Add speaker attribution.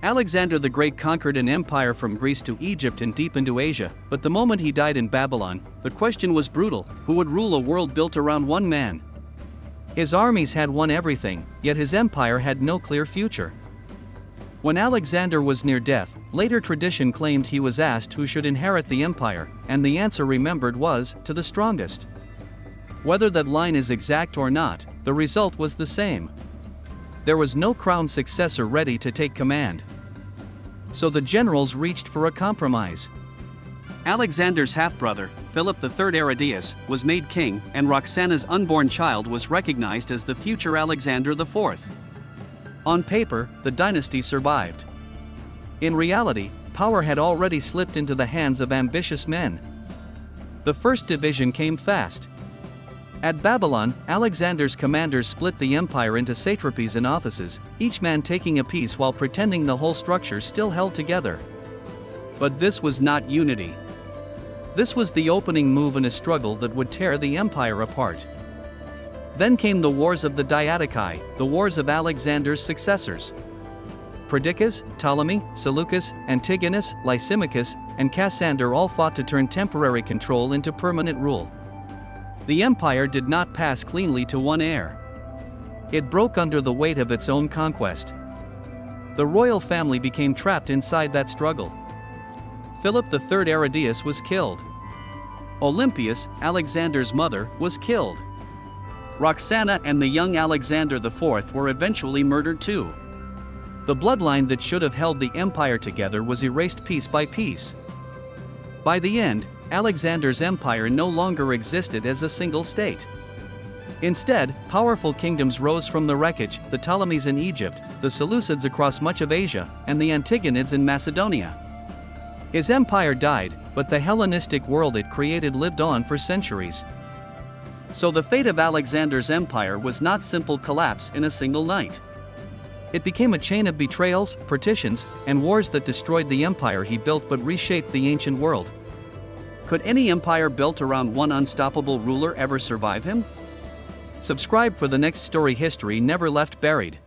Speaker 1: Alexander the Great conquered an empire from Greece to Egypt and deep into Asia, but the moment he died in Babylon, the question was brutal: who would rule a world built around one man? His armies had won everything, yet his empire had no clear future. When Alexander was near death, later tradition claimed he was asked who should inherit the empire, and the answer remembered was, to the strongest. Whether that line is exact or not, the result was the same. There was no crowned successor ready to take command. So the generals reached for a compromise. Alexander's half-brother, Philip III Arrhidaeus, was made king, and Roxana's unborn child was recognized as the future Alexander IV. On paper, the dynasty survived. In reality, power had already slipped into the hands of ambitious men. The first division came fast. At Babylon, Alexander's commanders split the empire into satrapies and offices, each man taking a piece while pretending the whole structure still held together. But this was not unity. This was the opening move in a struggle that would tear the empire apart. Then came the wars of the Diadochi, the wars of Alexander's successors. Perdiccas, Ptolemy, Seleucus, Antigonus, Lysimachus, and Cassander all fought to turn temporary control into permanent rule. The empire did not pass cleanly to one heir. It broke under the weight of its own conquest. The royal family became trapped inside that struggle. Philip III Arrhidaeus was killed. Olympias, Alexander's mother, was killed. Roxana and the young Alexander IV were eventually murdered too. The bloodline that should have held the empire together was erased piece by piece. By the end, Alexander's empire no longer existed as a single state. Instead, powerful kingdoms rose from the wreckage: the Ptolemies in Egypt, the Seleucids across much of Asia, and the Antigonids in Macedonia. His empire died, but the Hellenistic world it created lived on for centuries. So the fate of Alexander's empire was not simple collapse in a single night. It became a chain of betrayals, partitions, and wars that destroyed the empire he built but reshaped the ancient world. Could any empire built around one unstoppable ruler ever survive him? Subscribe for the next story: History Never Left Buried.